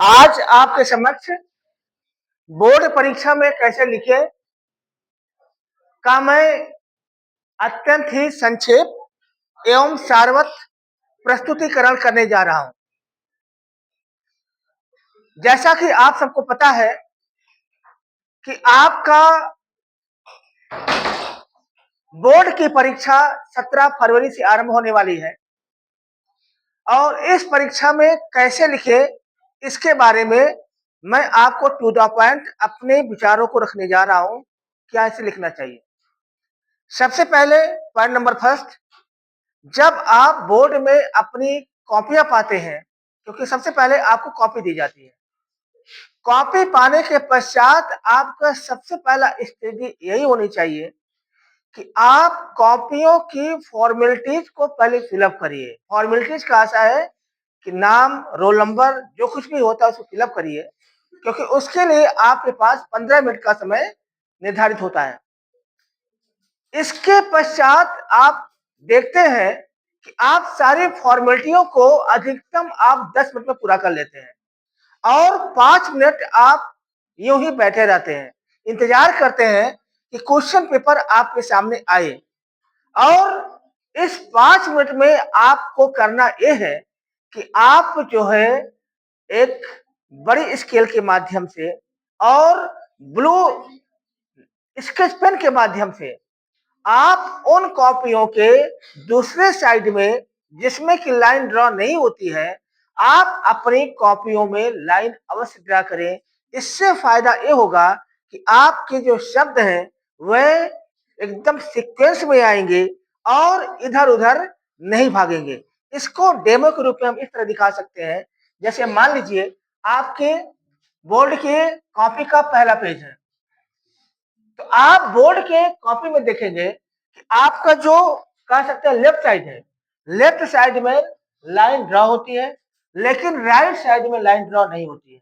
आज आपके समक्ष बोर्ड परीक्षा में कैसे लिखे का मैं अत्यंत ही संक्षेप एवं सारवत प्रस्तुतिकरण करने जा रहा हूं। जैसा कि आप सबको पता है कि आपका बोर्ड की परीक्षा 17 फरवरी से आरंभ होने वाली है और इस परीक्षा में कैसे लिखे इसके बारे में मैं आपको टू द पॉइंट अपने विचारों को रखने जा रहा हूं। क्या ऐसे लिखना चाहिए? सबसे पहले पॉइंट नंबर फर्स्ट, जब आप बोर्ड में अपनी कॉपियां पाते हैं, क्योंकि सबसे पहले आपको कॉपी दी जाती है। कॉपी पाने के पश्चात आपका सबसे पहला स्टेज यही होनी चाहिए कि आप कॉपियों की फॉर्मेलिटीज को पहले फिलअप करिए। फॉर्मेलिटीज का आशा है कि नाम, रोल नंबर, जो कुछ भी होता है उसको फिलअप करिए, क्योंकि उसके लिए आपके पास 15 मिनट का समय निर्धारित होता है। इसके पश्चात आप देखते हैं कि आप सारी फॉर्मेलिटियों को अधिकतम आप 10 मिनट में पूरा कर लेते हैं और 5 मिनट आप यूं ही बैठे रहते हैं, इंतजार करते हैं कि क्वेश्चन पेपर आपके सामने आए। और इस 5 मिनट में आपको करना यह है कि आप जो है एक बड़ी स्केल के माध्यम से और ब्लू स्केच पेन के माध्यम से आप उन कॉपियों के दूसरे साइड में, जिसमें कि लाइन ड्रॉ नहीं होती है, आप अपनी कॉपियों में लाइन अवश्य ड्रा करें। इससे फायदा ये होगा कि आपके जो शब्द हैं वह एकदम सीक्वेंस में आएंगे और इधर उधर नहीं भागेंगे। इसको डेमो के रूप में हम इस तरह दिखा सकते हैं। जैसे मान लीजिए आपके बोर्ड के कॉपी का पहला पेज है, तो आप बोर्ड के कॉपी में देखेंगे कि आपका जो कह सकते हैं लेफ्ट साइड है, लेफ्ट साइड में लाइन ड्रॉ होती है, लेकिन राइट साइड में लाइन ड्रॉ नहीं होती है।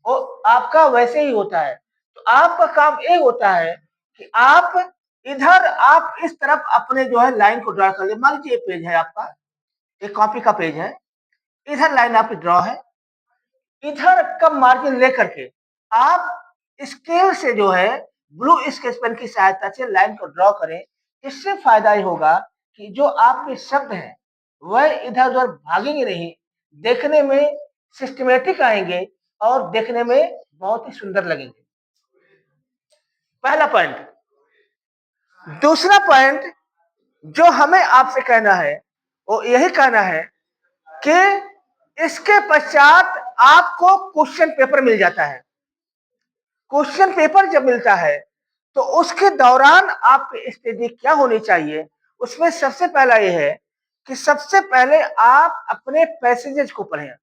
वो आपका वैसे ही होता है। तो आपका काम ये होता है कि आप इधर आप इस तरफ अपने जो है लाइन को ड्रॉ कर ले। मान लीजिए पेज है आपका, एक कॉपी का पेज है, इधर लाइन आपकी ड्रॉ है, इधर कम मार्जिन लेकर के आप स्केल से जो है ब्लू स्केच पेन की सहायता से लाइन को ड्रॉ करें। इससे फायदा ये होगा कि जो आपके शब्द हैं वह इधर उधर भागेंगे नहीं, देखने में सिस्टमेटिक आएंगे और देखने में बहुत ही सुंदर लगेंगे। पहला पॉइंट। दूसरा पॉइंट जो हमें आपसे कहना है वो यही कहना है कि इसके पश्चात आपको क्वेश्चन पेपर मिल जाता है। क्वेश्चन पेपर जब मिलता है तो उसके दौरान आपकी स्थिति क्या होनी चाहिए? उसमें सबसे पहला यह है कि सबसे पहले आप अपने पैसेजेस को पढ़ें।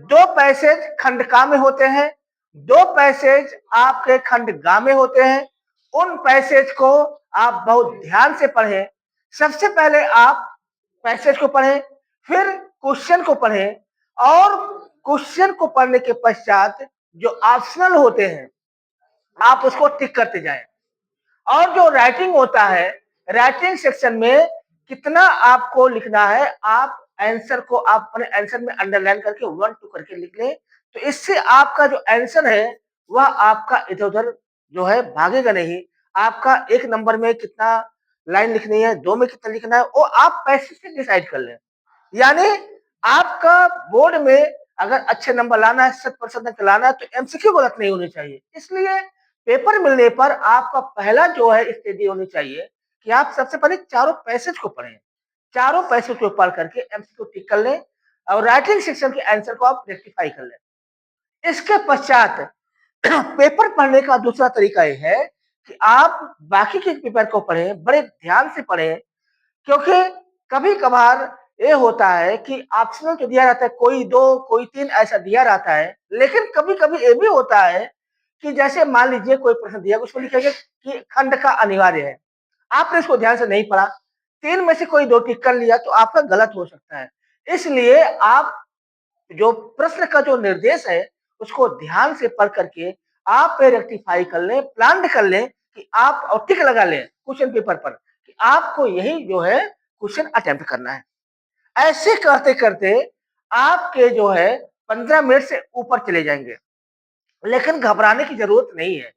2 पैसेज खंड का में होते हैं, 2 पैसेज आपके खंड गा में होते हैं। उन पैसेज को आप बहुत ध्यान से पढ़ें। सबसे पहले आप पैसेज को पढ़ें, फिर क्वेश्चन को पढ़ें और क्वेश्चन को पढ़ने के पश्चात जो ऑप्शनल होते हैं आप उसको टिक करते जाएं। और जो राइटिंग होता है, राइटिंग सेक्शन में कितना आपको लिखना है, आप आंसर को आप अपने आंसर में अंडरलाइन करके 1 2 करके लिख लें। तो इससे आपका जो आंसर है वह आपका इधर उधर जो है भागेगा नहीं। आपका 1 नंबर में कितना लाइन लिखनी है, 2 में कितना लिखना है, वो आप पैसे से डिसाइड कर लें। यानी आपका बोर्ड में अगर अच्छे नंबर लाना है, 100% लाना है, तो एमसीक्यू गलत नहीं होनी चाहिए। इसलिए पेपर मिलने पर आपका पहला जो है स्थिति होनी चाहिए कि आप सबसे पहले चारों पैसेज को पढ़ें। चारों पैसेज को पढ़ करके एमसीक्यू टिक कर लें और राइटिंग सेक्शन के आंसर को आप रेक्टिफाई कर लें। इसके पश्चात पेपर पढ़ने का दूसरा तरीका यह है कि आप बाकी के पेपर को पढ़ें, बड़े ध्यान से पढ़ें, क्योंकि कभी कभार ये होता है कि ऑप्शनल तो दिया रहता है, कोई 2 कोई 3 ऐसा दिया रहता है, लेकिन कभी कभी ये भी होता है कि जैसे मान लीजिए कोई प्रश्न दिया, उसमें लिखेगा कि खंड का अनिवार्य है, आपने इसको ध्यान से नहीं पढ़ा, 3 में से कोई 2 टिक कर लिया तो आपका गलत हो सकता है। इसलिए आप जो प्रश्न का जो निर्देश है उसको ध्यान से पढ़ करके आप रेक्टिफाई कर लें, प्लान कर लें कि आप और टिक लगा लें क्वेश्चन पेपर पर कि आपको यही जो है क्वेश्चन अटेम्प्ट करना है। ऐसे करते करते आपके जो है 15 मिनट से ऊपर चले जाएंगे। लेकिन घबराने की जरूरत नहीं है।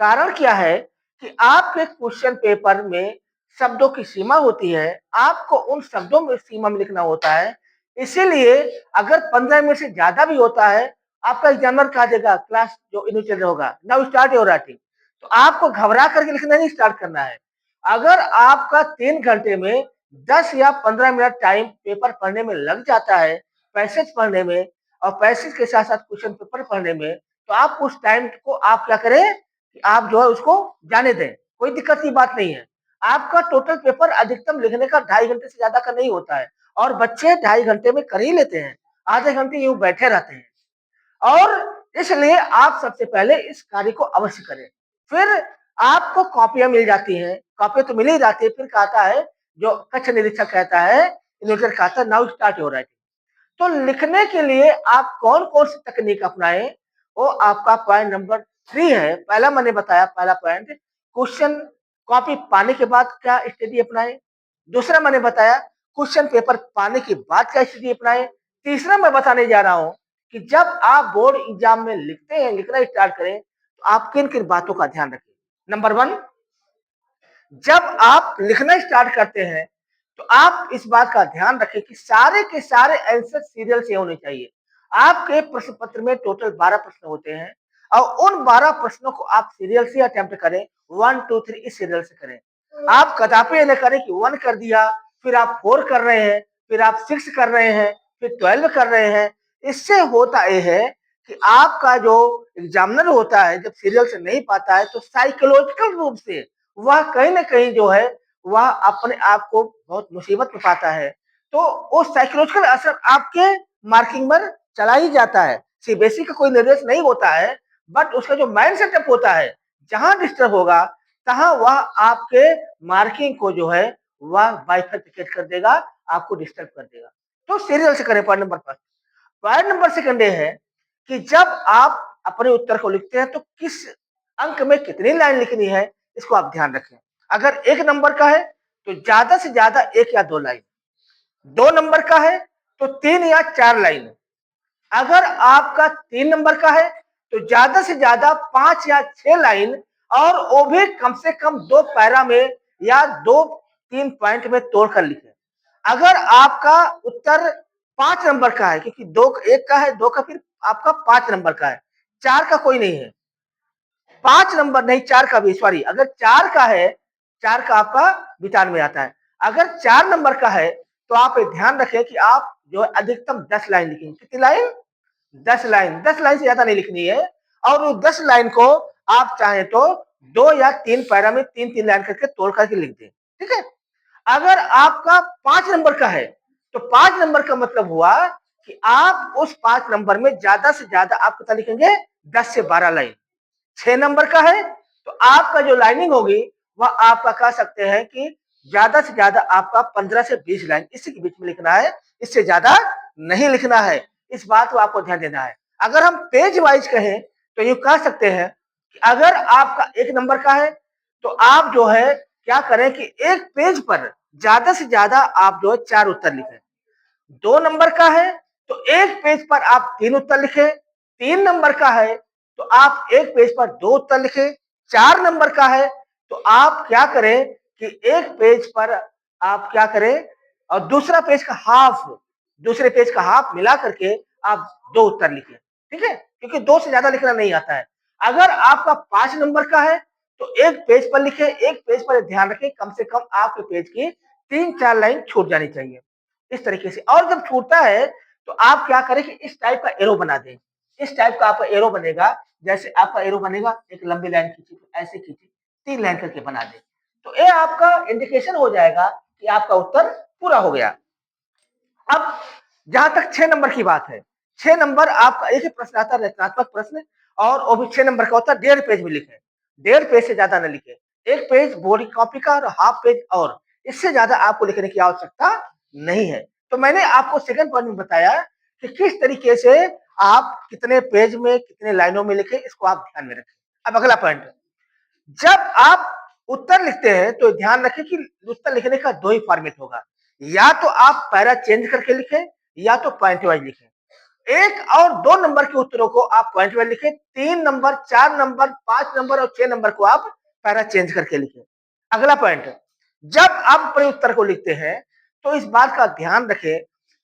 कारण क्या है कि आपके क्वेश्चन पेपर में शब्दों की सीमा होती है, आपको उन शब्दों में सीमा में लिखना होता है। इसीलिए अगर 15 मिनट से ज्यादा भी होता है, आपका एग्जामिनर कहा देगा क्लास जो इनिशियल होगा, नाउ स्टार्ट योर राइटिंग, तो आपको घबरा करके लिखना नहीं स्टार्ट करना है। अगर आपका 3 घंटे में 10 या 15 मिनट टाइम पेपर पढ़ने में लग जाता है, पैसेज पढ़ने में और पैसेज के साथ साथ क्वेश्चन पेपर पढ़ने में, तो आप उस टाइम को आप क्या करें कि आप जो है उसको जाने दें, कोई दिक्कत की बात नहीं है। आपका टोटल पेपर अधिकतम लिखने का 2.5 घंटे से ज्यादा का नहीं होता है, और बच्चे 2.5 घंटे में कर ही लेते हैं, आधे घंटे यूं बैठे रहते हैं। और इसलिए आप सबसे पहले इस कार्य को अवश्य करें। फिर आपको कॉपियां मिल जाती हैं, कॉपी तो मिल ही जाती है, फिर कहता है जो कक्ष निरीक्षक कहता है, इन्विजिलेटर कहता है नाउ स्टार्ट योर राइटिंग। तो लिखने के लिए आप कौन कौन सी तकनीक अपनाएं, वो आपका पॉइंट नंबर 3 है। पहला मैंने बताया, पहला पॉइंट क्वेश्चन कॉपी पाने के बाद क्या स्टडी अपनाएं। दूसरा मैंने बताया क्वेश्चन पेपर पाने के बाद क्या स्टडी अपनाएं। तीसरा मैं बताने जा रहा हूं कि जब आप बोर्ड एग्जाम में लिखते हैं, लिखना स्टार्ट करें, तो आप किन किन बातों का ध्यान रखें। नंबर 1, जब आप लिखना स्टार्ट करते हैं तो आप इस बात का ध्यान रखें कि सारे के सारे आंसर सीरियल से होने चाहिए। आपके प्रश्न पत्र में टोटल 12 प्रश्न होते हैं, और उन 12 प्रश्नों को आप सीरियल से अटेम्प्ट करें, 1 2 3 इस सीरियल से करें। आप कदापि ये न करें कि 1 कर दिया, फिर आप 4 कर रहे हैं, फिर आप 6 कर रहे हैं, फिर 12 कर रहे हैं। इससे होता यह है कि आपका जो एग्जामिनर होता है, जब सीरियल से नहीं पाता है, तो साइकोलॉजिकल रूप से वह कहीं ना कहीं जो है वह अपने आप को बहुत मुसीबत में पाता है। तो वो साइकोलॉजिकल असर आपके मार्किंग पर चला ही जाता है। सीबीएसई का कोई निर्देश नहीं होता है, बट उसका जो माइंड सेटअप होता है, जहां डिस्टर्ब होगा तहां वह आपके मार्किंग को जो है वह बाइफरकेट कर देगा, आपको डिस्टर्ब कर देगा। तो सीरियल से करें point number first. Point number second ये है कि जब आप अपने उत्तर को लिखते हैं तो किस अंक में कितनी लाइन लिखनी है, इसको आप ध्यान रखें। अगर 1 नंबर का है तो ज्यादा से ज्यादा 1 या 2 लाइन, 2 नंबर का है तो 3 या 4 लाइन, अगर आपका 3 नंबर का है तो ज्यादा से ज्यादा 5 या 6 लाइन, और वो भी कम से कम 2 पैरा में या 2-3 पॉइंट में तोड़कर लिखें। अगर आपका उत्तर 5 नंबर का है, क्योंकि 1 का है, 2 का, फिर आपका 5 नंबर का है, 4 का कोई नहीं है, 5 नंबर नहीं, 4 का भी, सॉरी, अगर 4 का है, 4 का आपका विचार में आता है। अगर 4 नंबर का है तो आप ध्यान रखें कि आप जो है अधिकतम 10 लाइन लिखेंगे। कितनी लाइन? 10 लाइन। 10 लाइन से ज्यादा नहीं लिखनी है, और उस 10 लाइन को आप चाहें तो 2 या 3 पैरा में 3-3 लाइन करके तोड़ करके लिख दें। ठीक है। अगर आपका 5 नंबर का है तो 5 नंबर का मतलब हुआ कि आप उस 5 नंबर में ज्यादा से ज्यादा आप कितना लिखेंगे? 10 से 12 लाइन। 6 नंबर का है तो आपका जो लाइनिंग होगी वह आपका कह सकते हैं कि ज्यादा से ज्यादा आपका 15 से 20 लाइन, इसी के बीच में लिखना है, इससे ज्यादा नहीं लिखना है। इस बात को आपको ध्यान देना है। अगर हम पेज वाइज कहें तो यूं कह सकते हैं कि अगर आपका 1 नंबर का है तो आप जो है क्या करें कि एक पेज पर ज्यादा से ज्यादा आप जो है 4 उत्तर लिखें। 2 नंबर का है तो एक पेज पर आप 3 उत्तर लिखें। 3 नंबर का है तो आप एक पेज पर 2 उत्तर लिखें। 4 नंबर का है तो आप क्या करें कि एक पेज पर आप क्या करें और दूसरा पेज का हाफ, दूसरे पेज का हाफ मिला करके आप 2 उत्तर लिखें। ठीक है, क्योंकि 2 से ज्यादा लिखना नहीं आता है। अगर आपका 5 नंबर का है तो एक पेज पर लिखे, एक पेज पर ध्यान रखें कम से कम आपके पेज की 3-4 लाइन छूट जानी चाहिए, इस तरीके से। और जब छूटता है तो आप क्या करें कि इस टाइप का एरो बना दें। इस टाइप का आपका एरो बनेगा, जैसे आपका एरो बनेगा, एक लंबी लाइन खींची, ऐसे खींची, 3 लाइन करके बना दें, तो ये आपका इंडिकेशन हो जाएगा कि आपका उत्तर पूरा हो गया। अब जहां तक 6 नंबर की बात है, 6 नंबर आपका एक ही प्रश्न आता है, रचनात्मक प्रश्न, और वो भी 6 नंबर का होता है, 1.5 पेज में लिखे, 1.5 पेज से ज्यादा न लिखे, एक पेज बोर्ड की कॉपी का और हाफ पेज, और इससे ज्यादा आपको लिखने की आवश्यकता नहीं है। तो मैंने आपको सेकंड पॉइंट में बताया कि किस तरीके से आप कितने पेज में कितने लाइनों में लिखे, इसको आप ध्यान में रखें। अब अगला पॉइंट, जब आप उत्तर लिखते हैं तो ध्यान रखें कि उत्तर लिखने का 2 ही फॉर्मेट होगा, या तो आप पैरा चेंज करके लिखें या तो पॉइंट वाइज लिखें। 1 और 2 नंबर के उत्तरों को आप पॉइंट में लिखें, 3 नंबर, 4 नंबर, 5 नंबर और 6 नंबर को आप पैरा चेंज करके लिखें। अगला पॉइंट, जब आप अपने उत्तर को लिखते हैं, तो इस बात का ध्यान रखें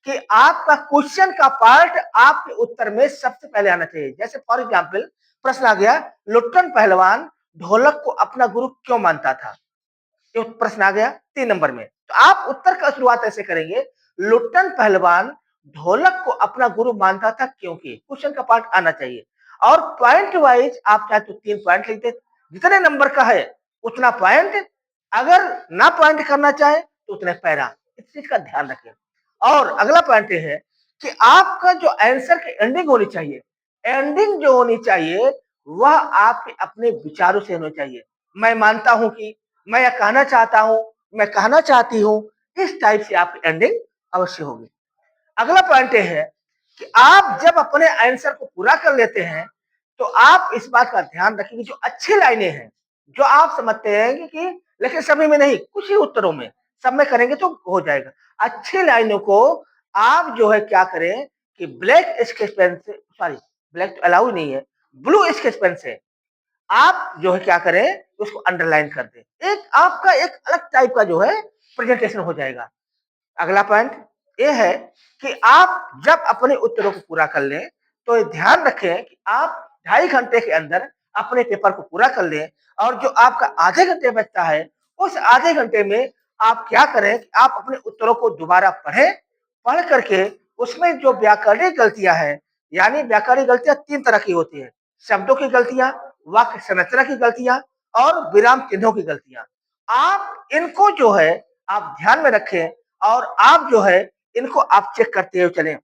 कि आपका क्वेश्चन का पार्ट आपके उत्तर में सबसे पहले आना चाहिए। जैसे फॉर एग्जांपल प्रश्न आ गया, लुट्टन पहलवान ढोलक को अपना गुरु क्यों मानता था? ये प्रश्न आ गया 3 नंबर में। तो आप उत्तर का शुरुआत ऐसे करेंगे, लुट्टन पहलवान ढोलक को अपना गुरु मानता था क्योंकि क्वेश्चन का पार्ट आना चाहिए। और पॉइंट वाइज आप चाहे तो 3 पॉइंट लिख दें, जितने नंबर का है उतना पॉइंट, अगर ना पॉइंट करना चाहे तो उतने पैरा। इस चीज का ध्यान रखें। और अगला पॉइंट ये है कि आपका जो आंसर की एंडिंग होनी चाहिए, एंडिंग जो होनी चाहिए वह आपके अपने विचारों से होनी चाहिए। मैं मानता हूं कि, मैं यह कहना चाहता हूं, मैं कहना चाहती हूं, इस टाइप से आपकी एंडिंग अवश्य होगी। अगला पॉइंट ये है कि आप जब अपने आंसर को पूरा कर लेते हैं, तो आप इस बात का ध्यान रखें कि जो अच्छी लाइनें हैं, जो आप समझते हैं कि लेकिन सभी में नहीं, कुछ ही उत्तरों में, सब में करेंगे तो हो जाएगा। अच्छी लाइनों को आप जो है क्या करें कि ब्लैक स्केच पेन से, सॉरी ब्लैक तो अलाउ नहीं है, ब्लू स्केच पेन से आप जो है क्या करें, उसको अंडरलाइन कर दें। एक आपका एक अलग टाइप का जो है प्रेजेंटेशन हो जाएगा। अगला पॉइंट ये है कि आप जब अपने उत्तरों को पूरा कर लें, तो ध्यान रखें कि आप 2.5 घंटे के अंदर अपने पेपर को पूरा कर लें। और जो आपका आधे घंटे बचता है, उस आधे घंटे में आप क्या करें कि आप अपने उत्तरों को दोबारा पढ़ें। पढ़ करके उसमें जो व्याकरणिक गलतियां हैं, यानी व्याकरणिक गलतियां 3 तरह की होती है, शब्दों की गलतियां, वाक्य संरचना की गलतियां और विराम चिन्हों की गलतियां। आप इनको जो है आप ध्यान में रखें और आप जो है इनको आप चेक करते हुए चलें।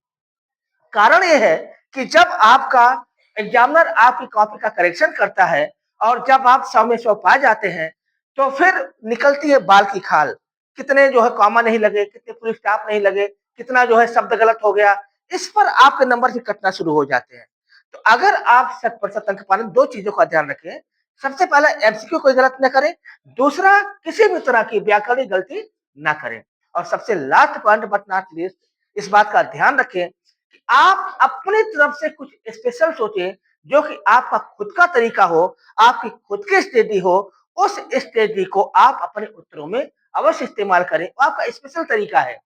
कारण ये है कि जब आपका एग्जामिनर आपकी कॉपी का करेक्शन करता है और जब आप 100 में 100 पा जाते हैं, तो फिर निकलती है बाल की खाल। कितने जो है कॉमा नहीं लगे, कितने फुल स्टॉप नहीं लगे, कितना जो है शब्द गलत हो गया, इस पर आपके नंबर भी कटना शुरू हो जाते हैं। तो अगर आप 100% अंक पाने, 2 चीजों का ध्यान रखें। सबसे पहला एमसीक्यू कोई गलत न करें, दूसरा किसी भी तरह की व्याकरणिक गलती ना करें। और सबसे last point but not least, इस बात का ध्यान रखें कि आप अपनी तरफ से कुछ स्पेशल सोचें, जो कि आपका खुद का तरीका हो, आपकी खुद की स्ट्रेटजी हो। उस स्ट्रेटजी को आप अपने उत्तरों में अवश्य इस्तेमाल करें, वो आपका स्पेशल तरीका है।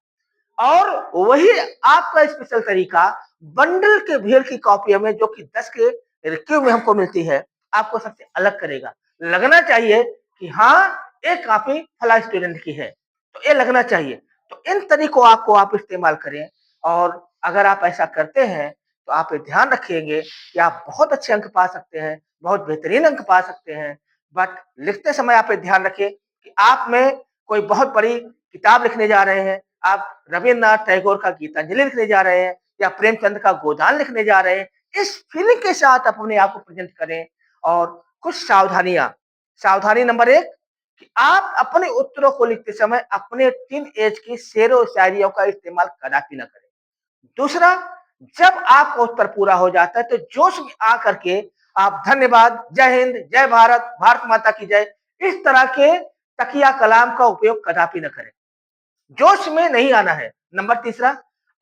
और वही आपका स्पेशल तरीका बंडल के भीड़ की कॉपियों में, जो कि 10 के रिक्यू में हमको मिलती है, आपको सबसे अलग करेगा। लगना चाहिए कि हाँ, एक कॉपी फला स्टूडेंट की है, तो ये लगना चाहिए। तो इन तरीकों आपको आप इस्तेमाल करें। और अगर आप ऐसा करते हैं, तो आप ये ध्यान रखेंगे कि आप बहुत अच्छे अंक पा सकते हैं, बहुत बेहतरीन अंक पा सकते हैं। बट लिखते समय आप ये ध्यान रखें कि आप में कोई बहुत बड़ी किताब लिखने जा रहे हैं, आप रविन्द्रनाथ टैगोर का गीतांजलि लिखने जा रहे हैं या प्रेमचंद का गोदान लिखने जा रहे हैं, इस फीलिंग के साथ अपने आप को प्रेजेंट करें। और कुछ सावधानियां, सावधानी नंबर 1 कि आप अपने उत्तरों को लिखते समय अपने टीन एज की शेरों शायरियों का इस्तेमाल कदापि न करें। दूसरा, जब आपका उत्तर पूरा हो जाता है, तो जोश में आकर के आप धन्यवाद, जय हिंद, जय भारत, भारत माता की जय, इस तरह के तकिया कलाम का उपयोग कदापि न करें। जोश में नहीं आना है। नंबर तीसरा,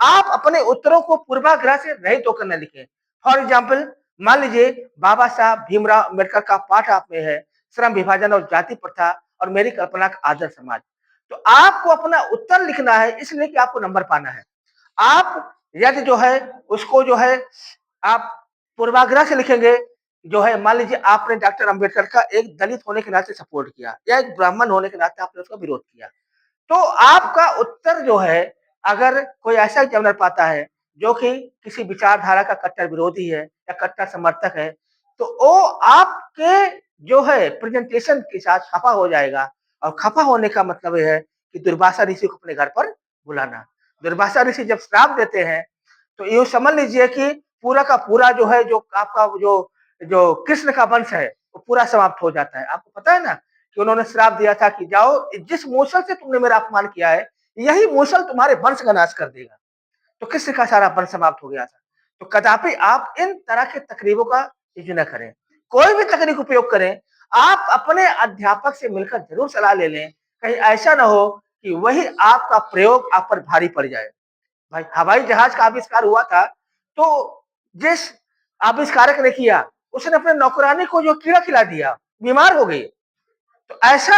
आप अपने उत्तरों को पूर्वाग्रह से रहित होकर न लिखें। फॉर एग्जाम्पल, मान लीजिए बाबा साहब भीमराव अम्बेडकर का पाठ आप में है, श्रम विभाजन और जाति प्रथा और मेरी कल्पना का आदर्श समाज। तो आपको अपना उत्तर लिखना है, इसलिए कि आपको नंबर पाना है। आप यदि जो है उसको जो है आप पूर्वाग्रह से लिखेंगे, जो है मान लीजिए आपने डॉक्टर अम्बेडकर का एक दलित होने के नाते सपोर्ट किया या एक ब्राह्मण होने के नाते आपने उसका विरोध किया, तो आपका उत्तर जो है, अगर कोई ऐसा एग्जामिनर पाता है जो कि किसी विचारधारा का कट्टर विरोधी है या कट्टर समर्थक है, तो वो आपके जो है प्रेजेंटेशन के साथ खफा हो जाएगा। और खफा होने का मतलब ये है कि दुर्वासा ऋषि को अपने घर पर बुलाना। दुर्वासा ऋषि जब श्राप देते हैं, तो यूँ समझ लीजिए कि पूरा का पूरा जो है, जो आपका जो जो कृष्ण का वंश है, वो पूरा समाप्त हो जाता है। आपको पता है ना कि उन्होंने श्राप दिया था कि जाओ, जिस मूसल से तुमने मेरा अपमान किया है, यही मूसल तुम्हारे वंश का नाश कर देगा। तो कृष्ण का सारा वंश समाप्त हो गया था। तो कदापि आप इन तरह के तकरीबों का यूज न करें। कोई भी तकनीक उपयोग करें, आप अपने अध्यापक से मिलकर जरूर सलाह ले लें। कहीं ऐसा ना हो कि वही आपका प्रयोग आप पर भारी पड़ जाए। भाई, हवाई जहाज का आविष्कार हुआ था, तो जिस आविष्कारक ने किया, उसने अपने नौकरानी को जो कीड़ा खिला दिया, बीमार हो गई। तो ऐसा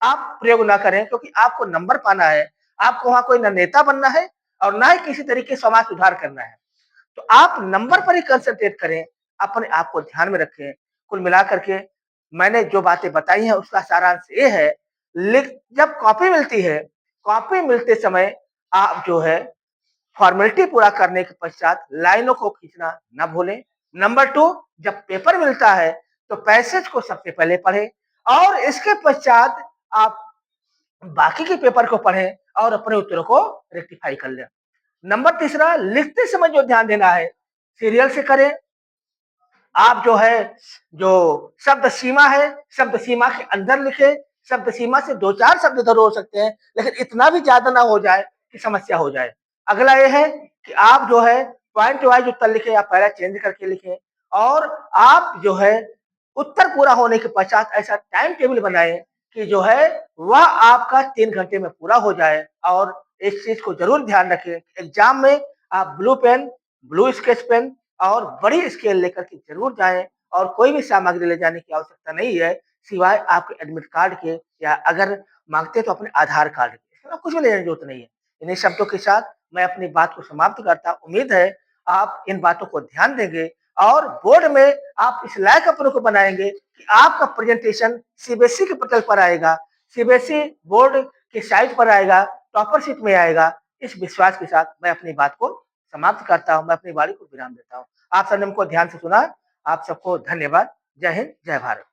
आप प्रयोग ना करें, क्योंकि आपको नंबर पाना है, आपको वहाँ कोई ना नेता बनना है और ना ही किसी तरीके से समाज सुधार करना है। तो आप नंबर पर ही कंसंट्रेट करें, अपने आप को ध्यान में रखें। कुल मिलाकर के मैंने जो बातें बताई हैं उसका सारांश ये है, लिख जब कॉपी मिलती है, कॉपी मिलते समय आप जो है फॉर्मेलिटी पूरा करने के पश्चात लाइनों को खींचना ना भूलें। नंबर 2, जब पेपर मिलता है तो पैसेज को सबसे पहले पढ़ें और इसके पश्चात आप बाकी के पेपर को पढ़ें और अपने उत्तरों को रेक्टिफाई कर लें। नंबर तीसरा, लिखते समय जो ध्यान देना है, सीरियल से करें। आप जो है, जो शब्द सीमा है, शब्द सीमा के अंदर लिखें। शब्द सीमा से 2-4 शब्द इधर हो सकते हैं, लेकिन इतना भी ज़्यादा ना हो जाए कि समस्या हो जाए। अगला ये है कि आप जो है पॉइंट वाइज़ उत्तर लिखें या पैरा चेंज करके लिखें और आप जो है उत्तर पूरा होने के पश्चात ऐसा टाइम टेबल बनाएँ कि जो है वह आपका 3 घंटे में पूरा हो जाए। और इस चीज़ को ज़रूर ध्यान रखें, एग्ज़ाम में आप blue pen, blue sketch pen और बड़ी स्केल लेकर के ज़रूर जाएँ और कोई भी सामग्री ले जाने की आवश्यकता नहीं है, सिवाय आपके एडमिट कार्ड के, या अगर माँगते हैं तो अपने आधार कार्ड के। इसके अलावा कुछ भी लेने की ज़रूरत नहीं है। इन्हीं शब्दों के साथ मैं अपनी बात को समाप्त करता हूँ। उम्मीद है आप इन बातों को ध्यान देंगे और बोर्ड में आप इस लायक अपने को बनाएँगे कि आपका प्रेज़ेंटेशन सीबीएसई के पोर्टल पर आएगा, सीबीएसई बोर्ड की साइट पर आएगा, टॉपर शीट में आएगा। इस विश्वास के साथ मैं अपनी बात को समाप्त करता हूँ, मैं अपनी वाणी को विराम देता हूँ। आप सबने हमको ध्यान से सुना, आप सबको धन्यवाद। जय हिंद, जय भारत।